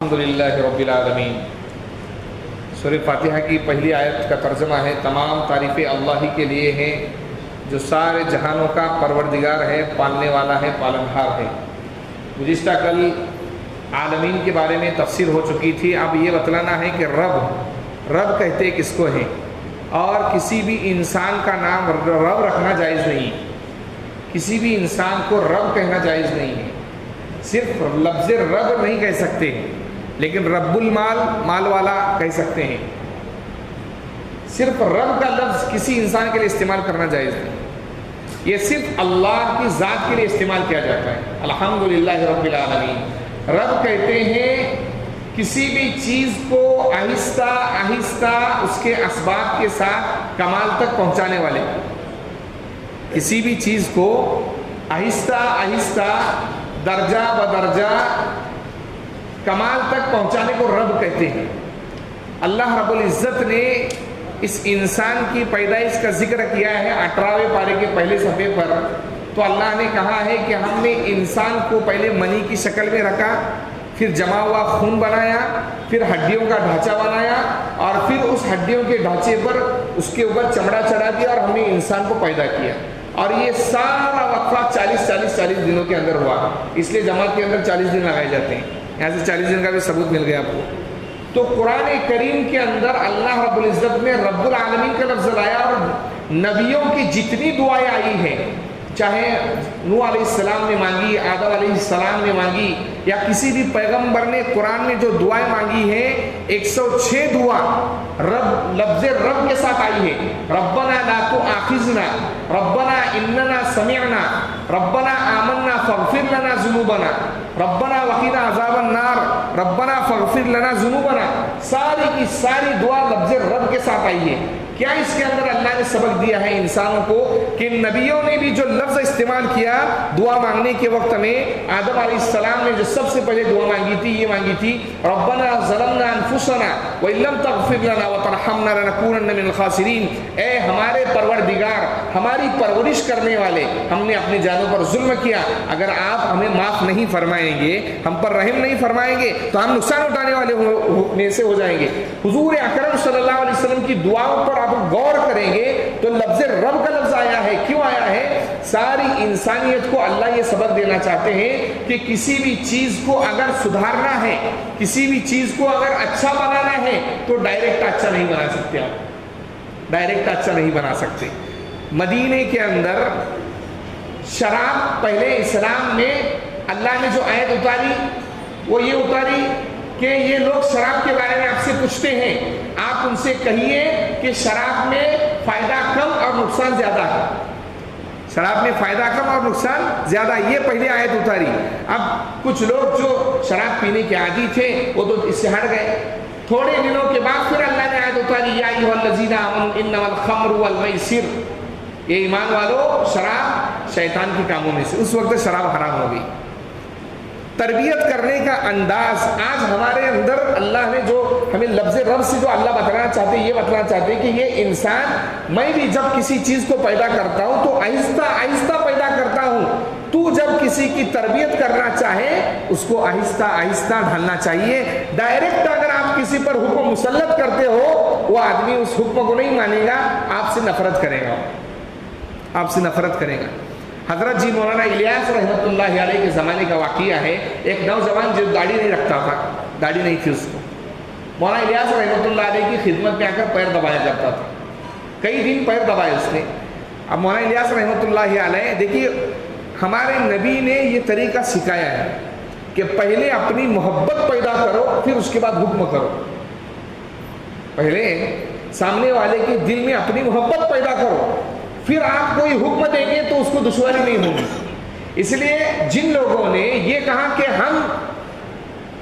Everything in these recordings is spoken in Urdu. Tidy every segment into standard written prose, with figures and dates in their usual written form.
الحمدللہ رب العالمین۔ سورہ فاتحہ کی پہلی آیت کا ترجمہ ہے، تمام تعریفیں اللہ ہی کے لیے ہیں جو سارے جہانوں کا پروردگار ہے، پالنے والا ہے، پالنہار ہے۔ گزشتہ کل عالمین کے بارے میں تفسیر ہو چکی تھی، اب یہ بتلانا ہے کہ رب کہتے کس کو ہیں، اور کسی بھی انسان کا نام رب رکھنا جائز نہیں، کسی بھی انسان کو رب کہنا جائز نہیں ہے۔ صرف لفظ رب نہیں کہہ سکتے، لیکن رب المال، مال والا کہہ سکتے ہیں۔ صرف رب کا لفظ کسی انسان کے لیے استعمال کرنا جائز نہیں، یہ صرف اللہ کی ذات کے لیے استعمال کیا جاتا ہے۔ الحمدللہ رب العالمین۔ رب کہتے ہیں کسی بھی چیز کو آہستہ آہستہ اس کے اسباب کے ساتھ کمال تک پہنچانے والے، کسی بھی چیز کو آہستہ آہستہ درجہ بدرجہ کمال تک پہنچانے کو رب کہتے ہیں۔ اللہ رب العزت نے اس انسان کی پیدائش کا ذکر کیا ہے 18ویں پارے کے پہلے صفحے پر، تو اللہ نے کہا ہے کہ ہم نے انسان کو پہلے منی کی شکل میں رکھا، پھر جمع ہوا خون بنایا، پھر ہڈیوں کا ڈھانچہ بنایا، اور پھر اس ہڈیوں کے ڈھانچے پر اس کے اوپر چمڑا چڑھا دیا، اور ہم نے انسان کو پیدا کیا۔ اور یہ سارا وقفہ 40 دنوں کے اندر ہوا، اس لیے جماعت کے اندر 40 دن لگائے جاتے ہیں۔ یہاں سے 40 دن کا بھی ثبوت مل گیا آپ کو۔ تو قرآن کریم کے اندر اللہ رب العزت نے رب العالمین کا لفظ لایا، اور نبیوں کی جتنی دعائیں آئی ہیں، چاہے نوح علیہ السلام نے مانگی، آدم علیہ السلام نے مانگی، یا کسی بھی پیغمبر نے قرآن میں جو دعائیں مانگی ہیں، 106 دعا لفظ رب کے ساتھ آئی ہے۔ ربنا لا تؤاخذنا، ربنا اننا سمعنا، ربنا آمنا فاغفر لنا ذنوبنا، ربنا وقنا عذاب النار، ربنا فاغفر لنا ذنوبنا، ساری کی ساری دعا لفظ رب کے ساتھ آئی ہے۔ کیا اس کے اندر اللہ نے سبق دیا ہے انسانوں کو کہ نبیوں نے بھی جو لفظ استعمال کیا دعا مانگنے کے وقت میں، آدم علیہ السلام نے جو سب سے پہلے دعا مانگی تھی، یہ مانگی تھی ربنا ظلمنا انفسنا وان لم تغفر لنا وترحمنا لنکونن من الخاسرین۔ اے ہمارے پروردگار، ہماری پرورش کرنے والے، ہم نے اپنی جانوں پر ظلم کیا، اگر آپ ہمیں معاف نہیں فرمائیں گے، ہم پر رحم نہیں فرمائیں گے، تو ہم نقصان اٹھانے والے میں سے ہو جائیں گے۔ حضور اکرم صلی اللہ علیہ وسلم کی دعاؤں پر غور کریں گے تو لفظ رب کا لفظ آیا ہے۔ کیوں آیا ہے؟ ساری انسانیت کو اللہ یہ سبق دینا چاہتے ہیں کہ کسی بھی چیز کو اگر سدھارنا ہے، کسی بھی چیز کو اگر اچھا بنانا ہے، تو ڈائریکٹ اچھا نہیں بنا سکتے، آپ ڈائریکٹ اچھا نہیں بنا سکتے۔ مدینے کے اندر شراب، پہلے اسلام میں اللہ نے جو آیت اتاری وہ یہ اتاری کہ یہ لوگ شراب کے بارے میں آپ سے پوچھتے ہیں، آپ ان سے کہیے کہ شراب میں فائدہ کم اور نقصان زیادہ ہے، شراب میں فائدہ کم اور نقصان زیادہ ہے، یہ پہلے آیت اتاری۔ اب کچھ لوگ جو شراب پینے کے عادی تھے وہ تو اس سے ہٹ گئے، تھوڑے دنوں کے بعد پھر اللہ نے آیت اتاری یا ایھا الذین آمنوا انما الخمر والمیسر، یہ ایمان والو شراب شیطان کے کاموں میں سے، اس وقت شراب حرام ہو گئی۔ تربیت کرنے کا انداز آج ہمارے اندر اللہ نے جو ہمیں لفظ رب سے جو اللہ بتانا چاہتے ہیں، یہ بتانا چاہتے ہیں کہ یہ انسان، میں بھی جب کسی چیز کو پیدا کرتا ہوں تو آہستہ آہستہ پیدا کرتا ہوں، تو جب کسی کی تربیت کرنا چاہے اس کو آہستہ آہستہ ڈھالنا چاہیے۔ ڈائریکٹ اگر آپ کسی پر حکم مسلط کرتے ہو، وہ آدمی اس حکم کو نہیں مانے گا، آپ سے نفرت کرے گا، آپ سے نفرت کرے گا۔ حضرت جی مولانا الیاس رحمۃ اللہ علیہ کے زمانے کا واقعہ ہے، ایک نوجوان جو داڑھی نہیں رکھتا تھا، داڑھی نہیں تھی اس کو، مولانا الیاس رحمۃ اللہ علیہ کی خدمت میں آ کر پیر دبایا کرتا تھا، کئی دن پیر دبائے اس نے۔ اب مولانا الیاس رحمۃ اللہ علیہ، دیکھیے ہمارے نبی نے یہ طریقہ سکھایا ہے کہ پہلے اپنی محبت پیدا کرو، پھر اس کے بعد حکم کرو۔ پہلے سامنے والے کے دل میں اپنی محبت پیدا کرو، پھر آپ کوئی حکم دیں گے تو اس کو دشواری نہیں ہوگی۔ اس لیے جن لوگوں نے یہ کہا کہ ہم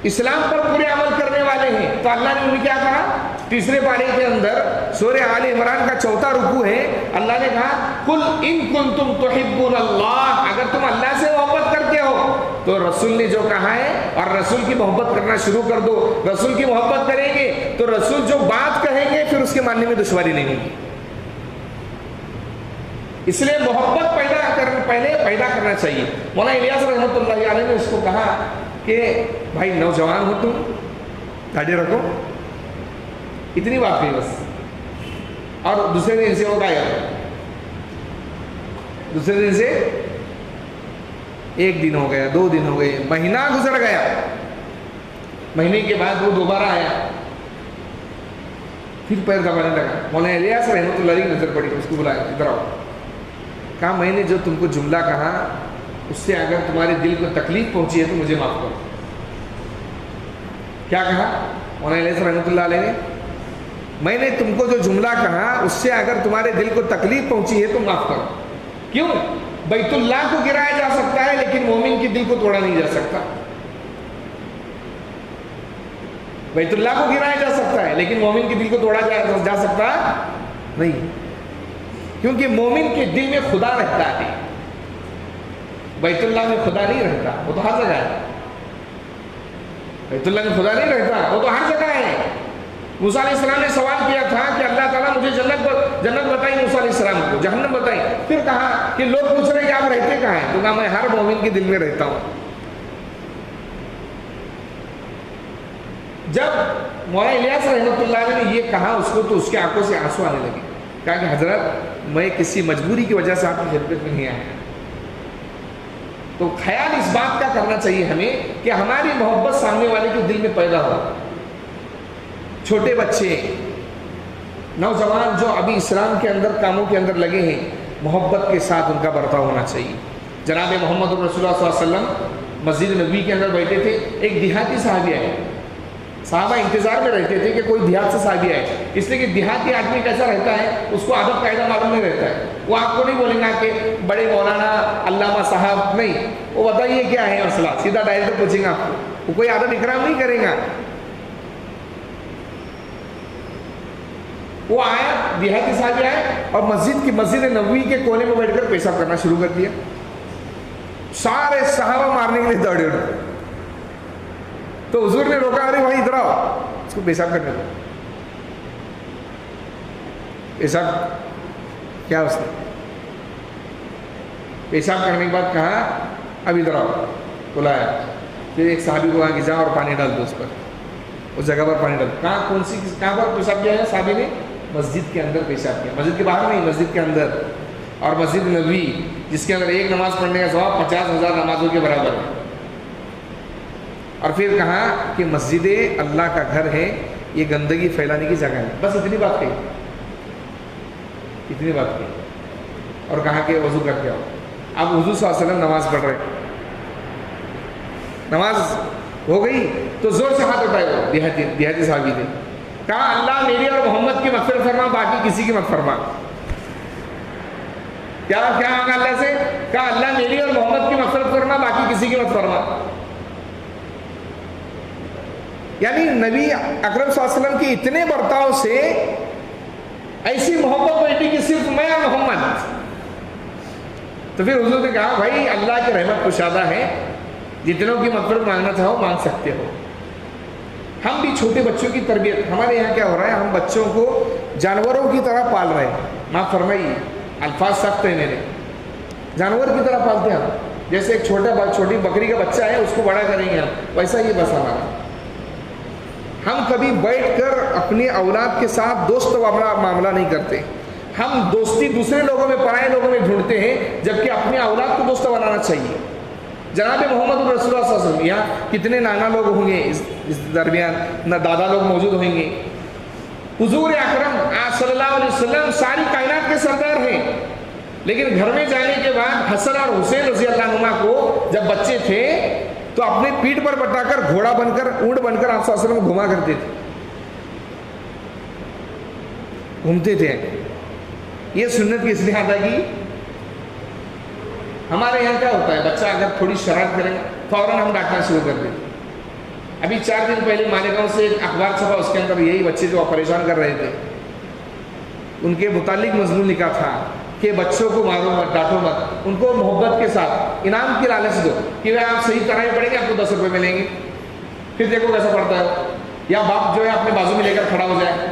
اسلام پر پورے عمل کرنے والے ہیں، تو اللہ نے انہیں کیا کہا؟ تیسرے پارے کے اندر سورہ آل عمران کا 4واں رکوع ہے، اللہ نے کہا قل ان کنتم تحبون اللہ، اگر تم اللہ سے محبت کرتے ہو تو رسول نے جو کہا ہے اور رسول کی محبت کرنا شروع کر دو۔ رسول کی محبت کریں گے تو رسول جو بات کہیں گے پھر اس کے ماننے میں دشواری نہیں ہوگی۔ اس لیے محبت پہلے پیدا کرنا چاہیے۔ مولانا الیاس رحمۃ اللہ علیہ نے اس کو کہا کہ بھائی نوجوان ہو تم، گاڑی رکھو، اتنی بات کہی بس. اور دوسرے دن سے وہ غائب. دوسرے دن سے ایک دن ہو گیا، 2 دن ہو گئے، مہینہ گزر گیا. مہینے کے بعد وہ دوبارہ آیا، پھر پیر دبانے لگا. مولانا الیاس رحمۃ اللہ علیہ کی نظر پڑی، اس کو بلایا، ادھر آؤ. کہا میں نے جو تم کو جملہ کہا اس سے اگر تمہارے دل کو تکلیف پہنچی ہے تو مجھے معاف کرو. کیا کہا مولانا الیاس رحمۃ اللہ علیہ نے؟ میں نے تم کو جو جملہ کہا اس سے اگر تمہارے دل کو تکلیف پہنچی ہے تو معاف کرو. کیوں؟ بیت اللہ کو گرایا جا سکتا ہے لیکن مومن کے دل کو توڑا نہیں جا سکتا. بیت اللہ کو گرایا جا سکتا ہے لیکن مومن کے دل کو توڑا جا سکتا نہیں، کیونکہ مومن کے دل میں خدا رہتا ہے. بیت اللہ میں خدا نہیں رہتا، وہ تو ہر جگہ ہے. بیت اللہ میں خدا نہیں رہتا، وہ تو ہر جگہ ہے. موسیٰ علیہ السلام نے سوال کیا تھا کہ اللہ تعالیٰ مجھے جنت بتائی، موسیٰ علیہ السلام کو جہنم بتائی. پھر کہا کہ لوگ پوچھ رہے کہ آپ رہتے کہاں ہیں؟ تو کہا میں ہر مومن کے دل میں رہتا ہوں. جب مولانا الیاس رحمۃ اللہ علیہ نے یہ کہا اس کو تو اس کے آنکھوں سے آنسو آنے لگے. کہا کہ حضرت میں کسی مجبوری کی وجہ سے آپ کی خدمت میں نہیں آیا. تو خیال اس بات کا کرنا چاہیے ہمیں کہ ہماری محبت سامنے والے کے دل میں پیدا ہو. چھوٹے بچے، نوجوان جو ابھی اسلام کے اندر کاموں کے اندر لگے ہیں، محبت کے ساتھ ان کا برتاؤ ہونا چاہیے. جناب محمد رسول اللہ صلی اللہ علیہ وسلم مسجد نبوی کے اندر بیٹھے تھے. ایک دیہاتی صحابی آئے. صحابہ انتظار میں رہتے تھے کہ کوئی دیہات سے صحابی آئے، اس لیے کہ دیہاتی آدمی کیسا رہتا ہے اس کو عادت قاعدہ معلوم نہیں رہتا ہے. وہ آپ کو نہیں بولیں گا کہ بڑے مولانا علامہ صاحب، نہیں. وہ بتائیے کیا ہے مسئلہ، سیدھا ڈائریکٹ پوچھیں گا آپ کو. وہ کوئی ادب اکرام نہیں کرے گا. وہ آیا، دیہاتی صاحب آئے اور مسجد نبوی کے کونے میں بیٹھ کر پیشاب کرنا شروع کر دیا. سارے صحابہ مارنے کے لیے دوڑے اٹھے. تو حضور نے روکا، ارے بھائی ادھر آؤ، اس کو پیشاب کرنے دو. پیشاب کیا اس نے پیشاب کرنے کے بعد کہا اب ادھر آؤ، بلایا. پھر ایک صحابی کو کہا کہ جاؤ اور پانی ڈال دو اس پر، اس جگہ پر پانی ڈال. کہاں پر پیشاب کیا ہے صحابی نے؟ مسجد کے اندر پیشاب کیا. مسجد کے باہر نہیں، مسجد کے اندر. اور مسجد نبوی جس کے اندر ایک نماز پڑھنے کا ثواب 50,000 نمازوں کے برابر ہے. اور پھر کہا کہ مسجد اللہ کا گھر ہے، یہ گندگی پھیلانے کی جگہ ہے. بس اتنی بات کہی، اتنی بات کہی. اور کہا کہ وضو کر کے آؤ. اب حضور صلی اللہ علیہ وسلم نماز پڑھ رہے، نماز ہو گئی تو زور سے ہاتھ اٹھائے. وہ دیہاتی صحابی تھے. کہا اللہ میری اور محمد کی مغفرت فرما، باقی کسی کی مت فرما. کیا مانگا اللہ سے؟ کہا اللہ میری اور محمد کی مغفرت فرما، باقی کسی کی مت فرما. یعنی نبی اکرم صلی اللہ علیہ وسلم کے اتنے برتاؤ سے ایسی محبت بیٹھی کہ صرف میں اور محمد. تو پھر حضور نے کہا بھائی اللہ کی رحمت کشادہ ہے، جتنوں کی مغفرت مانگنا چاہو مانگ سکتے ہو. ہم بھی چھوٹے بچوں کی تربیت، ہمارے یہاں کیا ہو رہا ہے، ہم بچوں کو جانوروں کی طرح پال رہے ہیں. معاف فرمائیے، الفاظ سخت ہیں میرے. جانور کی طرح پالتے ہیں ہم. جیسے ایک چھوٹی بکری کا بچہ ہے، اس کو بڑا کریں گے ہم، ویسا یہ بس ہمارا. ہم کبھی بیٹھ کر اپنی اولاد کے ساتھ دوست والا معاملہ نہیں کرتے. ہم دوستی دوسرے لوگوں میں، پرائے لوگوں میں ڈھونڈتے ہیں، جبکہ اپنی اولاد کو دوست بنانا چاہیے. جناب محمد رسول اللہ صلی اللہ علیہ وسلم، یہاں کتنے نانا لوگ ہوں گے اس درمیان، نہ دادا لوگ موجود ہوں گے. حضور اکرم صلی اللہ علیہ وسلم ساری کائنات کے سردار ہیں، لیکن گھر میں جانے کے بعد حسن اور حسین رضی اللہ عنہما کو جب بچے تھے تو اپنے پیٹھ پر بٹا کر گھوڑا بن کر، اونٹ بن کر آپ صلی اللہ علیہ وسلم گھما کرتے تھے، گھومتے تھے. یہ سنت کی اصلاح ادا کی. ہمارے یہاں کیا ہوتا ہے، بچہ اگر تھوڑی شرارت کرے فوراً ہم ڈانٹنا شروع کر دیتے. ابھی 4 دن پہلے مالیگاؤں سے ایک اخبار چھپا، اس کے اندر یہی بچے جو پریشان کر رہے تھے ان کے متعلق مضمون لکھا تھا کہ بچوں کو مارو مت، ڈانٹو مت، ان کو محبت کے ساتھ انعام کی لالچ دو کہ وہ آپ صحیح طرح ہی پڑھیں گے، آپ کو 10 روپے ملیں گے. پھر دیکھو کیسا پڑھتا ہے. یا باپ جو ہے اپنے بازو میں لے کر کھڑا ہو جائے،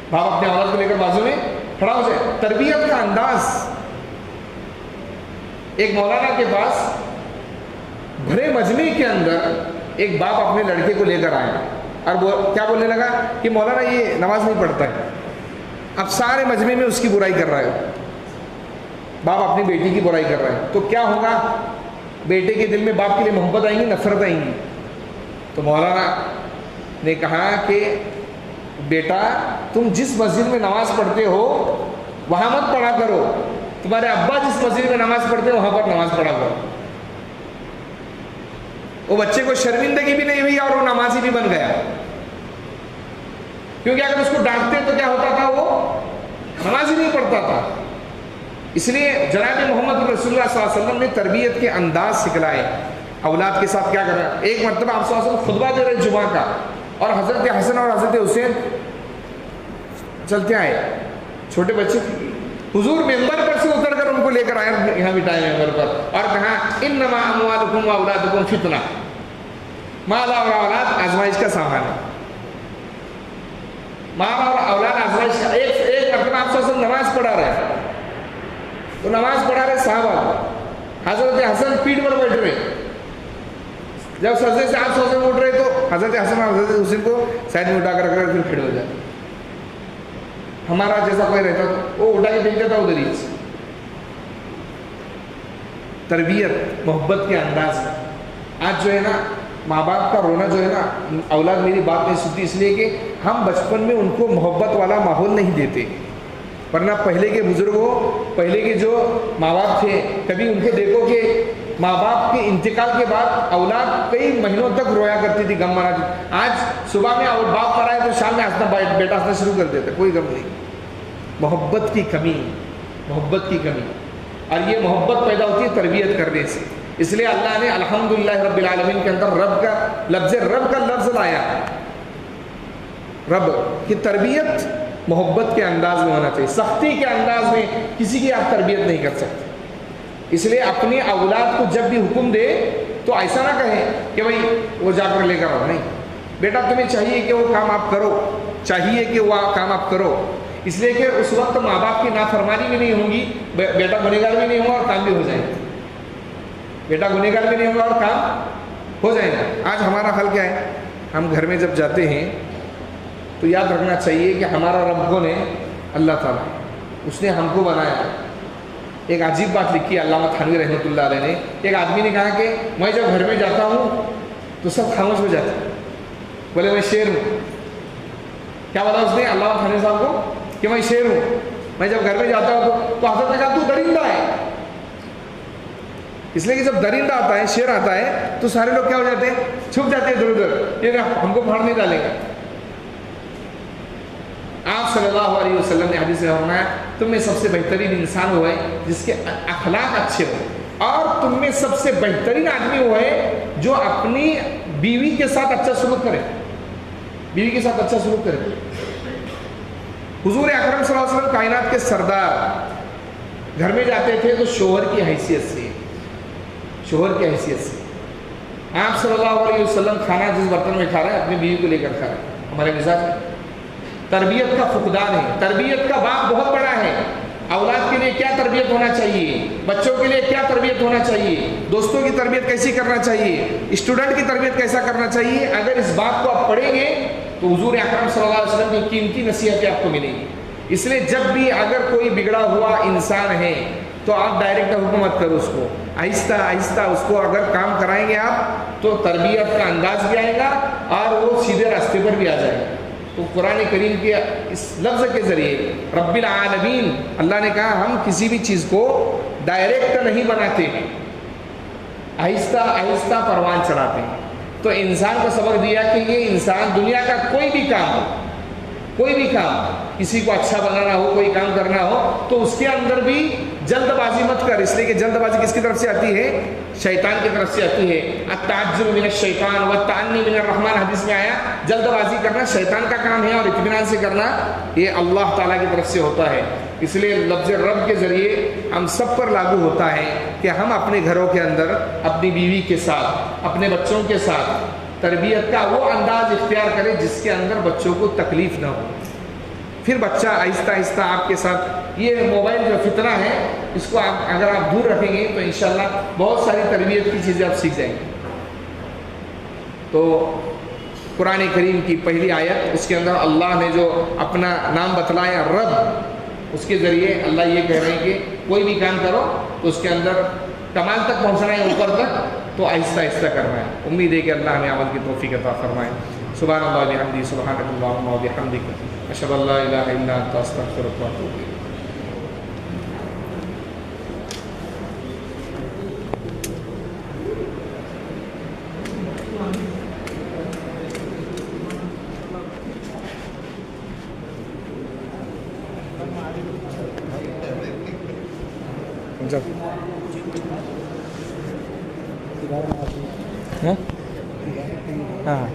باپ اپنے اولاد کو لے کر بازو میں کھڑا ہو جائے. تربیت کا انداز. ایک مولانا کے پاس بھرے مجمع کے اندر ایک باپ اپنے لڑکے کو لے کر آیا. اور کیا بولنے لگا کہ مولانا یہ نماز نہیں پڑھتا ہے. اب سارے مجمع میں اس کی برائی کر رہا ہے, باپ اپنی بیٹی کی برائی کر رہا ہے. تو کیا ہوگا, بیٹے کے دل میں باپ کے لیے محبت آئیں گی, نفرت آئیں گی. تو مولانا نے کہا کہ بیٹا تم جس مسجد میں نماز پڑھتے ہو وہاں مت پڑھا کرو, تمہارے ابا جس مسجد میں نماز پڑھتے ہیں وہاں پر نماز پڑھا کرو. وہ بچے کو شرمندگی بھی نہیں ہوئی اور وہ نمازی بھی بن گیا, کیونکہ اگر اس کو ڈانٹتے تو کیا ہوتا تھا, وہ نماز ہی نہیں پڑھتا تھا. اس لیے جناب محمد رسول اللہ صلی اللہ علیہ وسلم نے تربیت کے انداز سکھلائے اولاد کے ساتھ کیا کرنا. ایک مرتبہ آپ صلی اللہ علیہ وسلم خطبہ دے رہے جمعہ کا, اور حضرت حسن اور حضرت حسین چلتے آئے, چھوٹے بچے. حضور ممبر پر سے اتر کر ان کو لے کر آئے, یہاں بٹھائے ممبر پر, اور کہا انما اموالکم واولادکم فتنہ, مال اور اولاد آزمائش کا سامان ہے. مال اور اولاد آزمائش کا. ایک مرتبہ آپ صلی اللہ علیہ وسلم نماز پڑھا رہے, تو نماز پڑھا رہے صحابہ, حضرت حسن پیٹھ پر بیٹھ رہے. جب سجدے سے آپ سوچے اٹھ رہے تو حضرت حسن اور حضرت حسین کو سائڈ میں اٹھا کر رکھ پھر کھڑے ہو جاتے. ہمارا جیسا کوئی رہتا تو وہ اٹھا کے پھینک دیتا ادھر ہی. تربیت محبت کے انداز میں. آج جو ہے نا ماں باپ کا رونا جو ہے نا, اولاد میری بات نہیں سنتی اس لیے کہ ہم بچپن میں ان کو محبت والا ماحول نہیں دیتے. ورنہ پہلے کے بزرگوں, پہلے کے جو ماں باپ تھے, کبھی ان کو دیکھو کہ ماں باپ کے انتقال کے بعد اولاد کئی مہینوں تک رویا کرتی تھی, غم مناتی. آج صبح میں باپ پر آئے تو شام میں ہنسنا, بیٹا ہنسنا شروع کر دیتا, کوئی غم نہیں. محبت کی کمی, محبت کی کمی. اور یہ محبت پیدا ہوتی ہے تربیت کرنے سے. اس لیے اللہ نے الحمدللہ رب العالمین کے اندر رب کا لفظ لایا. رب کی تربیت محبت کے انداز میں ہونا چاہیے. سختی کے انداز میں کسی کی آپ تربیت نہیں کر سکتے. اس لیے اپنی اولاد کو جب بھی حکم دے تو ایسا نہ کہیں کہ بھائی وہ جا کر لے کر آؤ. نہیں بیٹا, تمہیں چاہیے کہ وہ کام آپ کرو, چاہیے کہ وہ کام آپ کرو. اس لیے کہ اس وقت ماں باپ کی نافرمانی بھی نہیں ہوگی, بیٹا گنہگار بھی نہیں ہوگا اور کام بھی ہو جائے گا. بیٹا گنہگار بھی نہیں ہوگا اور کام ہو جائے گا. آج ہمارا حل کیا ہے, ہم گھر میں جب جاتے ہیں تو یاد رکھنا چاہیے کہ ہمارا رب کون ہے, اللہ تعالیٰ. اس نے ہم کو بنایا. ایک عجیب بات لکھی علامہ تھانوی رحمۃ اللہ علیہ نے. ایک آدمی نے کہا کہ میں جب گھر میں جاتا ہوں تو سب خاموش ہو جاتے ہیں. بولے میں شیر ہوں. کیا بولا اس نے علامہ تھانوی صاحب کو کہ میں شیر ہوں, میں جب گھر میں جاتا ہوں تو حضرت نے کہا تو درندہ ہے. اس لیے کہ جب درندہ آتا ہے, شیر آتا ہے, تو سارے لوگ کیا ہو جاتے ہیں, چھپ جاتے ہیں ادھر ادھر, یہ ہم کو پھاڑ نہیں ڈالیں گے. آپ صلی اللہ علیہ وسلم نے حدیث میں فرمایا تم میں سب سے بہترین انسان وہ ہے جس کے اخلاق اچھے ہوں, اور تم میں سب سے بہترین آدمی وہ ہے جو اپنی بیوی کے ساتھ اچھا سلوک کرے, بیوی کے ساتھ اچھا سلوک کرے. حضور اکرم صلی اللہ علیہ وسلم کائنات کے سردار گھر میں جاتے تھے تو شوہر کی حیثیت سے, شوہر کی حیثیت سے. آپ صلی اللہ علیہ وسلم کھانا جس برتن میں کھا رہے ہیں اپنی بیوی کو لے کر کھا رہے ہیں. ہمارے مزاج تربیت کا فقدان ہے. تربیت کا باب بہت بڑا ہے. اولاد کے لیے کیا تربیت ہونا چاہیے, بچوں کے لیے کیا تربیت ہونا چاہیے, دوستوں کی تربیت کیسی کرنا چاہیے, اسٹوڈنٹ کی تربیت کیسا کرنا چاہیے. اگر اس بات کو آپ پڑھیں گے تو حضور اکرم صلی اللہ علیہ وسلم کی قیمتی نصیحتیں آپ کو ملیں گی. اس لیے جب بھی اگر کوئی بگڑا ہوا انسان ہے تو آپ ڈائریکٹ حکم مت کرو اس کو, آہستہ آہستہ اس کو اگر کام کرائیں گے آپ تو تربیت کا انداز بھی آئے گا اور وہ سیدھے راستے پر بھی آ جائے گا. تو قرآن کریم کے اس لفظ کے ذریعے رب العالمین اللہ نے کہا ہم کسی بھی چیز کو ڈائریکٹ نہیں بناتے, آہستہ آہستہ پروان چڑھاتے ہیں. تو انسان کو سبق دیا کہ یہ انسان دنیا کا کوئی بھی کام, کوئی بھی کام, کسی کو اچھا بنانا ہو, کوئی کام کرنا ہو تو اس کے اندر بھی جلد بازی مت کر. اس لیے کہ جلد بازی کس کی طرف سے آتی ہے, شیطان کی طرف سے آتی ہے. التعجل من الشیطان والتعنی من الرحمن حدیث میں آیا جلد بازی کرنا شیطان کا کام ہے اور اطمینان سے کرنا یہ اللہ تعالیٰ کی طرف سے ہوتا ہے. اس لیے لفظ رب کے ذریعے ہم سب پر لاگو ہوتا ہے کہ ہم اپنے گھروں کے اندر اپنی بیوی کے ساتھ, اپنے بچوں کے ساتھ تربیت کا وہ انداز اختیار کریں جس کے اندر بچوں کو تکلیف نہ ہو. پھر بچہ آہستہ آہستہ آپ کے ساتھ, یہ موبائل جو فتنہ ہے اس کو آپ اگر آپ دور رکھیں گے تو انشاءاللہ بہت ساری تربیت کی چیزیں آپ سیکھ جائیں گے. تو قرآن کریم کی پہلی آیت، اس کے اندر اللہ نے جو اپنا نام بتلایا رب، اس کے ذریعے اللہ یہ کہہ رہے ہیں کہ کوئی بھی کام کرو تو اس کے اندر کمال تک پہنچنا ہے، اوپر تک تو آہستہ آہستہ کرنا ہے۔ امید ہے کہ اللہ ہمیں عمل کی توفیق عطا فرمائے۔ سبحان اللہ وبحمدہ، سبحانک اللہم وبحمدک، اشہد ان لا الہ الا انت، استغفرک واتوب الیک۔ ہاں